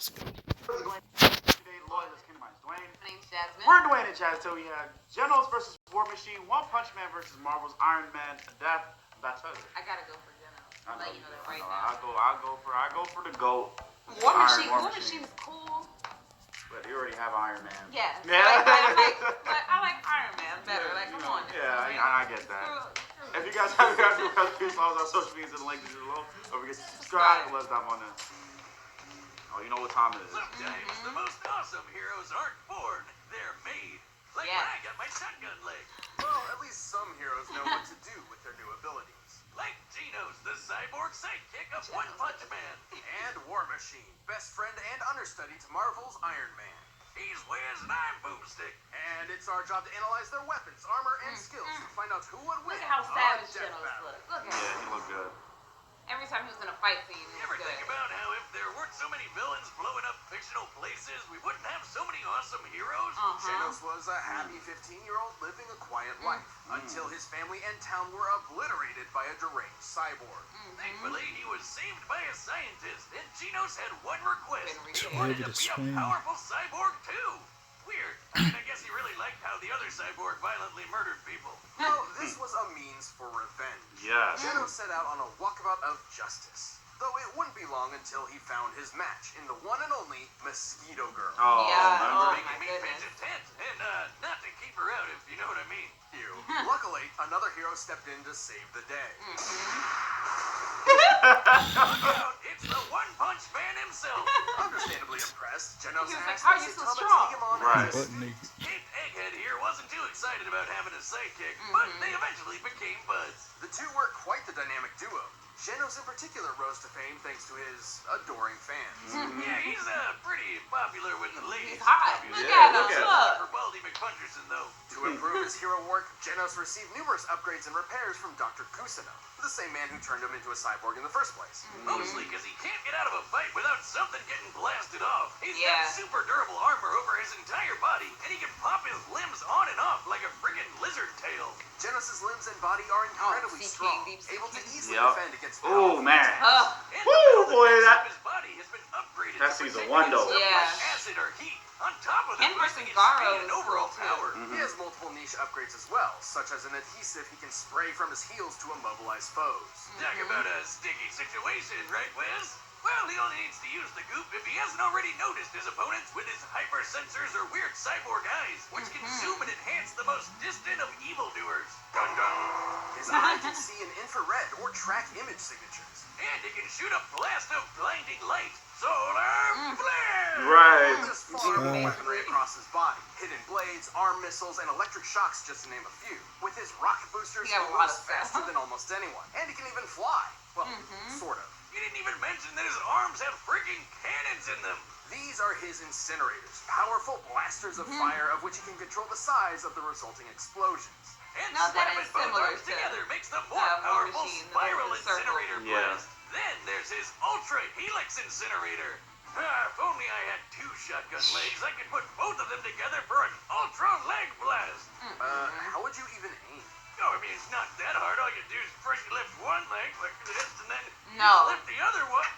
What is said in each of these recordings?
Let's go. Today, Loyalist Kingdom is Dwayne. My name's Jasmine. We're Dwayne and Chaz. So we have Genos versus War Machine, One Punch Man versus Marvel's Iron Man, Death Battle. I gotta go for Genos. I Let you know that right now. I go for the GOAT. War Machine is cool. But you already have Iron Man. Yeah. Yeah. I like Iron Man better. Yeah, like, come on. Yeah, I get that. If you guys have any recipes, follow us on social media in the link below. Don't forget to subscribe and let us know on this. Oh, you know what time it is. Sometimes the most awesome heroes aren't born, they're made. Like when I got my shotgun leg. Well, at least some heroes know what to do with their new abilities. Like Genos, the cyborg sidekick of One Punch Man. And War Machine, best friend and understudy to Marvel's Iron Man. He's Wiz and I'm Boomstick. And it's our job to analyze their weapons, armor, and skills to find out who would win. Look at how savage Death Genos Battle. looks. Look at Yeah, him. he looked good. Every time he was in a fight scene, You it ever was think good. about how if there weren't so many villains blowing up fictional places, we wouldn't have so many awesome heroes? Genos was a happy 15-year-old living a quiet life until his family and town were obliterated by a deranged cyborg. Thankfully, he was saved by a scientist, and Genos had one request. Too He wanted heavy to to be a swing. powerful cyborg too. Weird. I mean, I guess he really liked how the other cyborg violently murdered people. No, this was a means for revenge. Yes. Genos set out on a walkabout of justice. Though it wouldn't be long until he found his match in the one and only Mosquito Girl. Oh, Yeah, remember? Making me pitch a tent, and not to keep her out, if you know what I mean. Luckily, another hero stepped in to save the day. Look out, it's the One Punch Man himself. Understandably impressed, Genos He was like, asked "How are you so Saitama to strong?" take him on Right. as Butt naked. Caped Egghead here wasn't too excited about having a sidekick, but they eventually became buds. The two were quite the dynamic duo. Genos in particular rose to fame thanks to his adoring fans. Yeah, he's pretty popular with the ladies. He's hot. Popular. Look Yeah, at him. look at him. Look. For Baldy McPuncherson, though. To improve his hero work, Genos received numerous upgrades and repairs from Dr. Kusino, the same man who turned him into a cyborg in the first place. Mostly because he can't get out of a fight without something getting blasted off. He's Yeah. got super durable armor over his entire body, and he can pop his limbs on and off like a friggin' lizard tail. Genos' limbs and body are incredibly Sea strong, King, Deep Sea able to King. easily Yep. defend against Oh, powerful man. Ugh. And Woo, the metal boy, makes that- up his body has been upgraded That's to season protect one, against though. stuff Yeah. like acid or heat. On top of Him that, versus boosting his Garo speed is and overall cool, too. power. He has multiple niche upgrades as well, such as an adhesive he can spray from his heels to immobilize foes. Talk about a sticky situation, right, Wiz? Well, he only needs to use the goop if he hasn't already noticed his opponents with his hyper sensors or weird cyborg eyes, which can zoom and enhance the most distant of evildoers. Dun dun! His eye can see in infrared or track image signatures. And he can shoot a blast of blinding light. Solar flare! Right. There's far more weaponry across his body. Hidden blades, arm missiles, and electric shocks, just to name a few. With his rocket boosters, He he got a lot moves of stuff. faster than almost anyone. And he can even fly. Well, sort of. You didn't even mention that his arms have freaking cannons in them. These are his incinerators, powerful blasters of fire of which he can control the size of the resulting explosions. And Now that slapping is both similar arms to, together makes the more War powerful Machine, the spiral little circle. incinerator Yeah. blast. Then there's his ultra helix incinerator. If only I had two shotgun legs, I could put both of them together for an ultra leg blast. How would you even aim? Oh, I mean, it's not that hard. All you do is first you lift one leg like this, and then No. you lift the other one.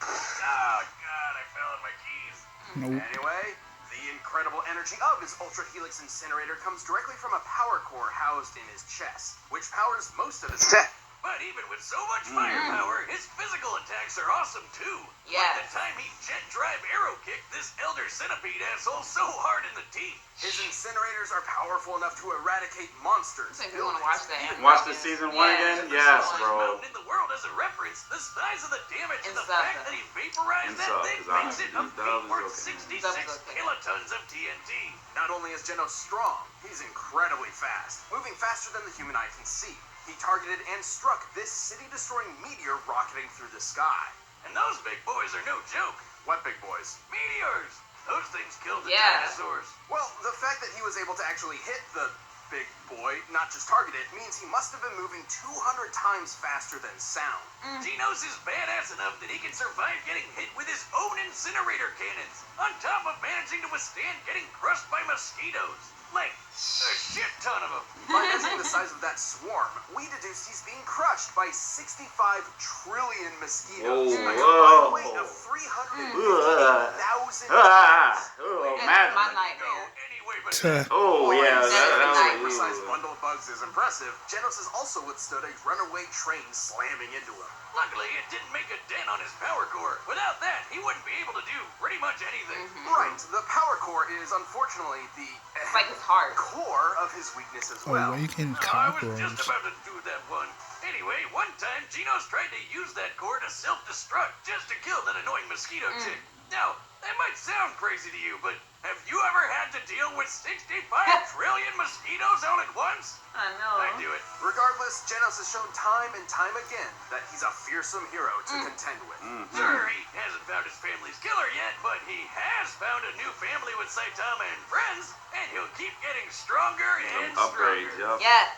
Oh, God, I fell on my keys. Nope. Anyway, the incredible energy of his Ultra Helix incinerator comes directly from a power core housed in his chest, which powers most of his tech. But even with so much firepower, his physical attacks are awesome too. Yes. Like the time he jet drive arrow kicked this elder centipede asshole so hard in the teeth. His incinerators are powerful enough to eradicate monsters. I think we want to watch that. Watch the season one again? Yes, Smallest bro. mountain in the world as a reference, the size of the damage and the Inside fact that he vaporized that Inside, thing 'cause makes it a Dub feat is worth okay. 66 Dub is okay. kilotons of TNT. Not only is Genos strong, he's incredibly fast, moving faster than the human eye can see. He targeted and struck this city-destroying meteor rocketing through the sky. And those big boys are no joke. What big boys? Meteors! Those things killed the Yeah. dinosaurs. Well, the fact that he was able to actually hit the big boy, not just target it, means he must have been moving 200 times faster than sound. Genos is badass enough that he can survive getting hit with his own incinerator cannons, on top of managing to withstand getting crushed by mosquitoes. Like, a shit ton of them. By measuring the size of that swarm, we deduced he's being crushed by 65 trillion mosquitoes. Whoa, A whoa. combined weight of 350,000 moves into Oh, That's magic. my Go nightmare. anyway, but Oh, yeah. That is a That A nightmare. precise bundle of bugs is impressive. Genos has also withstood a runaway train slamming into him. luckily it didn't make a dent on his power core. Without that, he wouldn't be able to do pretty much anything. Right, the power core is unfortunately the It's like his heart. core of his weakness as Oh, well. why you getting I was just cockroach? about to do that one. Anyway, one time Genos tried to use that core to self-destruct just to kill that annoying mosquito chick. Now, that might sound crazy to you, but have you ever had to deal with 65 trillion mosquitoes all at once? I know. I do it. Regardless, Genos has shown time and time again that he's a fearsome hero to contend with. Sure, he hasn't found his family's killer yet, but he has found a new family with Saitama and friends, and he'll keep getting stronger and Upgrades, stronger. yup. Yes.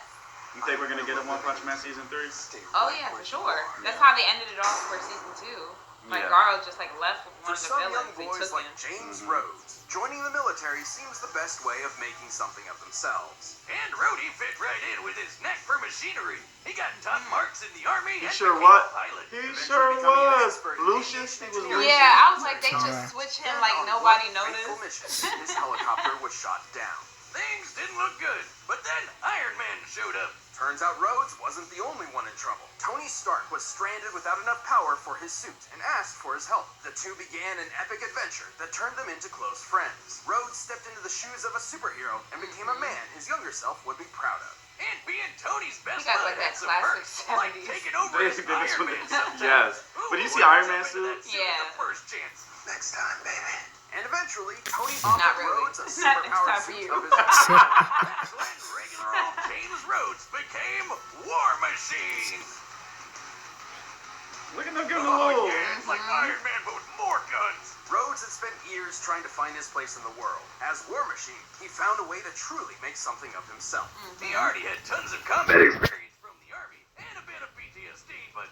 You think we're gonna get a One Punch Man season 3? Oh yeah, for sure. That's how they ended it off for season 2. Like Yeah. Garo just like left with one For of the some young villains. They boys took like him. James Rhodes, joining the military seems the best way of making something of themselves. And Rhodey fit right in with his knack for machinery. He got top marks in the army He and sure became what? a pilot. He Eventually sure becoming an was. expert in Lucius, aviation he was engineering. Lucius. Yeah, I was like, they Alright. just switch him And like on nobody one fateful noticed. mission, his helicopter was shot down. Things didn't look good, but then Iron Man showed up. Turns out Rhodes wasn't the only one in trouble. Tony Stark was stranded without enough power for his suit and asked for his help. The two began an epic adventure that turned them into close friends. Rhodes stepped into the shoes of a superhero and became a man his younger self would be proud of. And being Tony's best He got, bud like, had that some classic perks, like 70s. taking over as Basically, that's Iron what Man they- sometimes. yes. Who But you see wouldn't Iron jump Man into that suit? suit at Yeah. the first chance? Next time, baby. And eventually, Tony Not offered really. Rhodes a Not next superpowered time for suit you. of his own. That's when regular old James Rhodes became War Machine. Look at them giving Oh the little. yeah, it's like Iron Man but with more guns. Rhodes had spent years trying to find his place in the world. As War Machine, he found a way to truly make something of himself. He already had tons of combat experience from the army and a bit of PTSD, but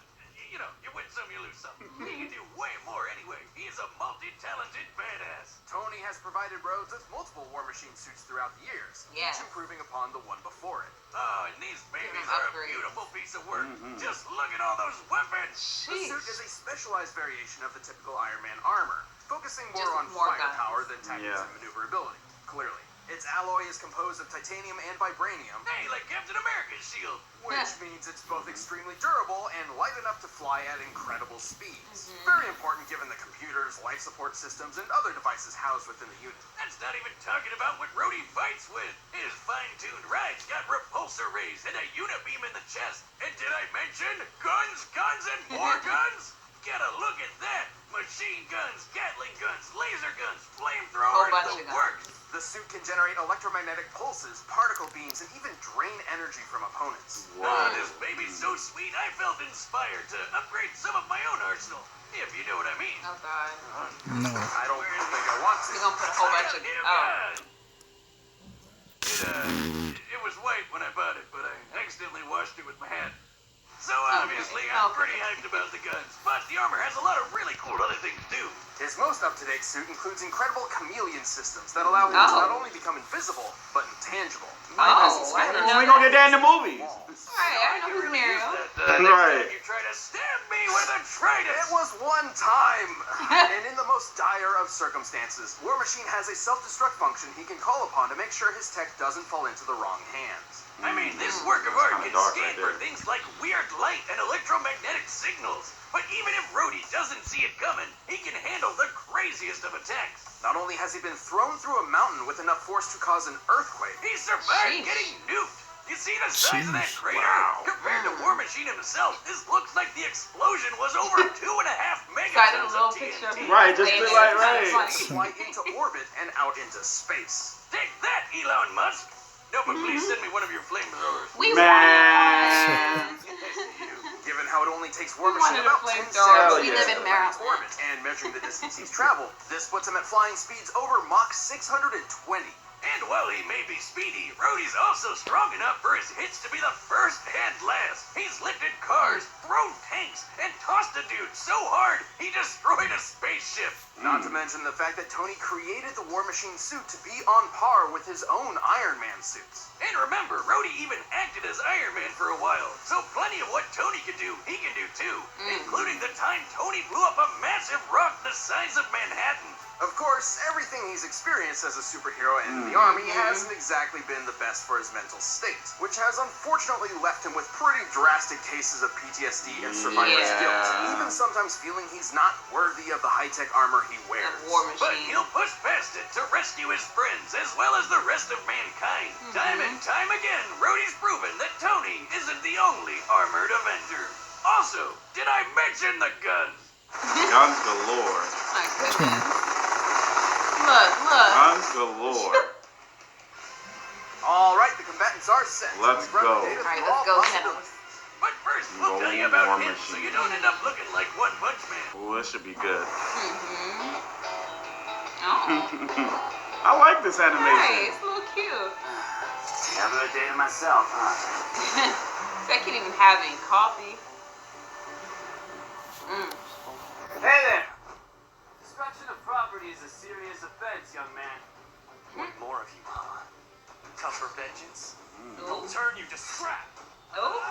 you know, you win some, you lose some. He can do way more anyway. He's a multi-talented badass. Tony has provided Rhodes with multiple War Machine suits throughout the years, Yeah. each improving upon the one before it. Oh, and these babies him are a upgrades. beautiful piece of work. Just look at all those weapons. The suit is a specialized variation of the typical Iron Man armor, focusing more Just on more firepower guns. than tactics Yeah. and maneuverability. Clearly, its alloy is composed of titanium and vibranium, Hey, like Captain America's shield. which means it's both extremely durable and light enough to fly at incredible speeds. Very important given the computers, life support systems, and other devices housed within the unit. That's not even talking about what Rhodey fights with. His fine-tuned rides got repulsor rays and a unibeam in the chest. And did I mention guns, and more guns? Gotta look at that. Machine guns, Gatling guns, laser guns, Whole flamethrowers, bunch the of guns. works. The suit can generate electromagnetic pulses, particle beams, and even drain energy from opponents. Ah, this baby's so sweet, I felt inspired to upgrade some of my own arsenal. If you know what I mean. Oh god. No. I don't think I want He's to. gonna put a whole bunch of. New Oh. gun. It was white when I bought it, but I accidentally washed it with my hat. So obviously, I'm Okay. pretty hyped about the guns. But the armor has a lot of really cool other things too. His most up-to-date suit includes incredible chameleon systems that allow him to Oh. not only become invisible, but intangible. Oh, I didn't know We gonna get that in the movies. Alright, I know who's Muriel. Next Right. time you try to stab me with a trident. It was one time! And in the most dire of circumstances, War Machine has a self-destruct function he can call upon to make sure his tech doesn't fall into the wrong hands. I mean, this work of art kinda can dark scan right for there. things like weird light and electromagnetic signals. But even if Rhodey doesn't see it coming, he can handle the craziest of attacks. Not only has he been thrown through a mountain with enough force to cause an earthquake, He survived Sheesh. getting nuked. You see the size of that Sheesh. crater? Wow. Compared to War Machine himself, this looks like the explosion was over 2.5 So I did a megatons little of picture of TNT. him. Right, just laying feel there. like, It's right. kinda fly into orbit and out into space. Take that, Elon Musk. No, but please send me one of your flamethrowers. We Man. Given how it only takes War We Machine wanted a about 10 flamethrower, seconds but to we get live to in the planet's Maryland. orbit, and measuring the distance he's traveled, this puts him at flying speeds over Mach 620. And while he may be speedy, Rhodey's also strong enough for his hits to be the first and last. He's lifted cars, thrown tanks, and tossed a dude so hard he destroyed a spaceship. Not to mention the fact that Tony created the War Machine suit to be on par with his own Iron Man suits. And remember, Rhodey even acted as Iron Man for a while, so plenty of what Tony can do, he can do too, including the time Tony blew up a massive rock the size of Manhattan. Of course, everything he's experienced as a superhero and in the army hasn't exactly been the best for his mental state, which has unfortunately left him with pretty drastic cases of PTSD and survivor's guilt, even sometimes feeling he's not worthy of the high-tech armor he wears. War Machine. But he'll push past it to rescue his friends as well as the rest of mankind. Time and time again, Rhodey's proven that Tony isn't the only armored Avenger. Also, did I mention the guns? Guns galore. My goodness. Look. Guns galore. All right, the combatants are set. Let's We've run go. the data All right, through let's all go, possibilities. But first, we'll tell you about him so you don't end up looking like One Punch Man. Ooh, this should be good. Oh. I like this Hey, animation. it's a little cute. Having a day to myself, huh? I can't even have any coffee. Hey there! Destruction of property is a serious offense, young man. One more of you, huh? Come for vengeance? Ooh. Turn you to scrap! Oh.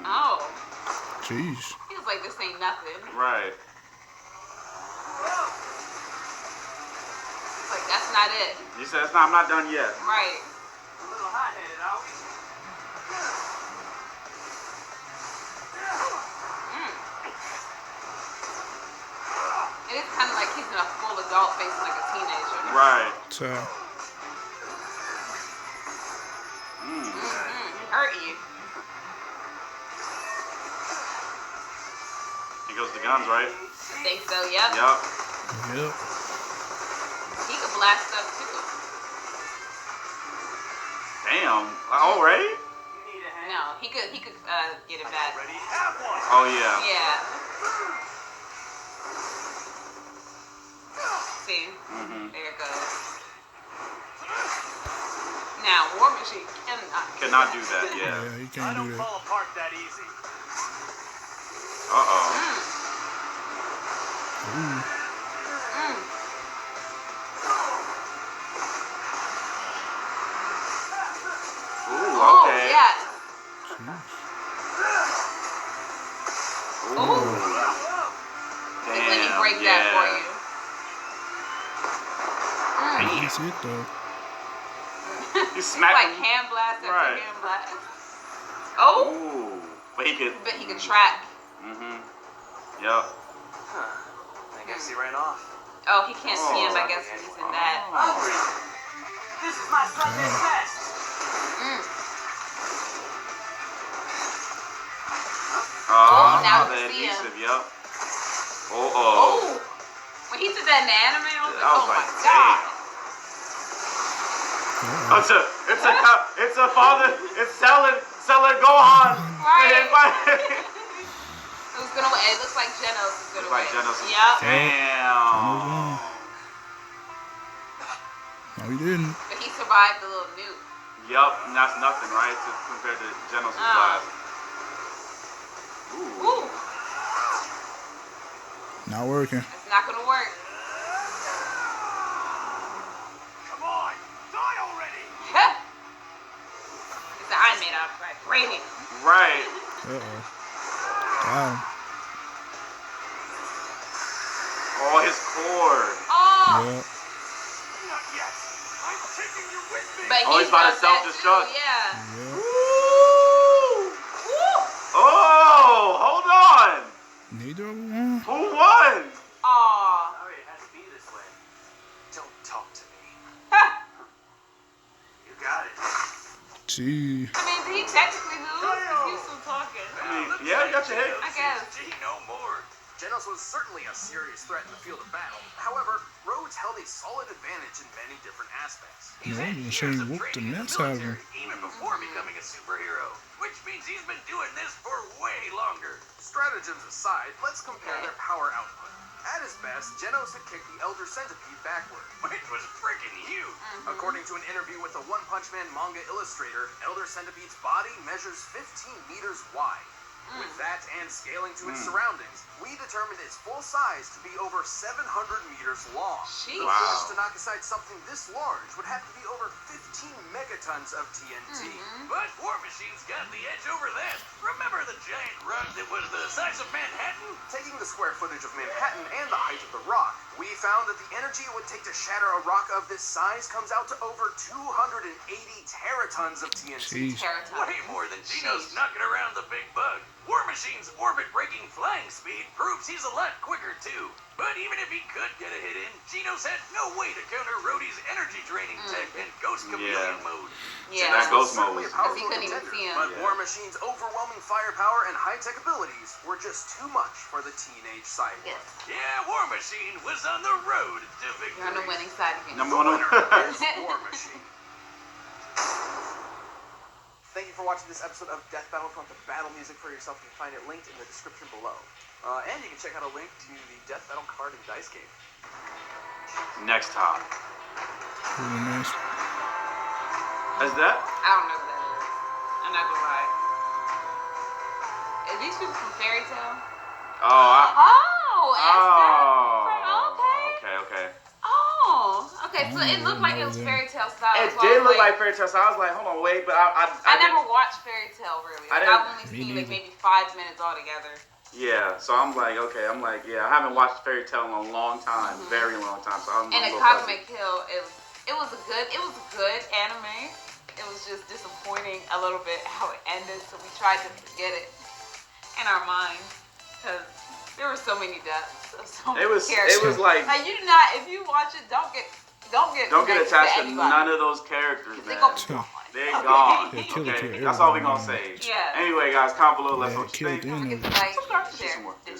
Oh. Jeez. Feels like this ain't nothing. Right. It's like that's not it. You said it's not, I'm not done yet. Right. A little hot-headed, are we? It is kind of like he's in a full adult facing like a teenager. Right. So, Hurt you. Here goes the guns, right? I think so, yep. Yup. yep. He could blast stuff too. Damn. Already? You need a hand? No, he could get it back. Ready? Have one! Oh, yeah. Yeah. See? There it goes. Now, War Machine Cannot do that, yeah. Yeah, you can't do that. fall apart that easy. Uh-oh. Ooh, Oh, okay. yes. Ooh. Ooh. Damn, Let me break yeah. that for you. That's it, though. You It's smack like him. hand blast after Right. hand blast. Oh, Ooh. But he could. but he could track. Yup. I guess he ran off. Oh, he can't see him, I Oh. guess, when he's in that. This is my Sunday best. Oh, now the we see him. adhesive, yup. Oh. Oh, when he did that in the anime, I was like, I was oh my like, god. It's a father. It's selling Gohan. Right. Who's gonna win? It looks like Genos is gonna Looks like win. Genos is- Yep. Damn. No, he didn't. But he survived the little nuke. Yup, and that's nothing, right? Compared to Genos' blast. Ooh. Ooh, Not working. it's not gonna work. Come on, die already. It's the Iron Man out of vibranium. Right. Uh-oh. Got him. Oh, his cord. Oh, Yep. Not yet. I'm taking you with me. but Oh, he's about to does that self-destruct. too, yeah. Yep. Woo! Woo. Oh, hold on. Neither of them. Who won? Aw. Sorry, it has to be this way. Don't talk to me. You got it. Gee. I mean, did he technically lose? 'Cause he's still talking. Yeah, you got your head. I guess. Gee, no more. Genos was certainly a serious threat in the field of battle. However, Rhodes held a solid advantage in many different aspects. He's Yeah, had I'm years saying of whoop the training in mess the out of military, even before becoming a superhero, which means he's been doing this for way longer. Stratagems aside, let's compare their power output. At his best, Genos had kicked the Elder Centipede backward. Which was freaking huge. According to an interview with the One Punch Man manga illustrator, Elder Centipede's body measures 15 meters wide. With that and scaling to its surroundings, we determined its full size to be over 700 meters long. Sheesh. The Wow. force to knock aside something this large would have to be over 15 megatons of TNT. But War Machine's got the edge over that. Remember the giant rock that was the size of Manhattan? Taking the square footage of Manhattan and the height of the rock, we found that the energy it would take to shatter a rock of this size comes out to over 280 teratons of TNT. Jeez. Teraton. Way more than Genos Sheesh. knocking around the big bug. War Machine's orbit-breaking flying speed proves he's a lot quicker too. But even if he could get a hit in, Genos had no way to counter Rhodey's energy-draining tech and Ghost Chameleon mode. Yeah. That ghost Certainly mode a was- Because he powerful couldn't even contender, see him. but Yeah. War Machine's overwhelming firepower and high-tech abilities were just too much for the teenage cyborg. Yes. Yeah, War Machine was on the road to victory. You're on the winning side again. Number The one. winner is War Machine. Thank you for watching this episode of Death Battle. If you want the battle music for yourself, you can find it linked in the description below. And you can check out a link to the Death Battle card and dice game. Next top. Really nice. Is that? I don't know who that is. I'm not gonna lie. Are these people from Fairy Tale? Oh, Oh, okay. Oh, okay. So it Oh, looked like it was yeah. Fairy Tale style. It so I did was look like Fairy Tale, so I was like, hold on, wait, but I didn't- never watched Fairy Tale really. I Like, didn't- I've only Me seen like neither. maybe 5 minutes altogether. Yeah, so I'm like, okay, yeah, I haven't watched Fairy Tale in a long time, very long time, so I'm And a a little Cosmic fuzzy. Kill, it was a good anime. It was just disappointing a little bit how it ended, so we tried to forget it in our minds because there were so many deaths of so many It was characters. like, Like you do not, if you watch it, don't get connected attached to anybody. none of those characters, They man. go Sure. gone. They're Okay. gone. Yeah, kill it, Okay, kill that's all we're everybody, gonna man. say. Yeah. Anyway, guys, comment below. Let's know Yeah, what you kill think. them. Don't forget to like, See some more. share.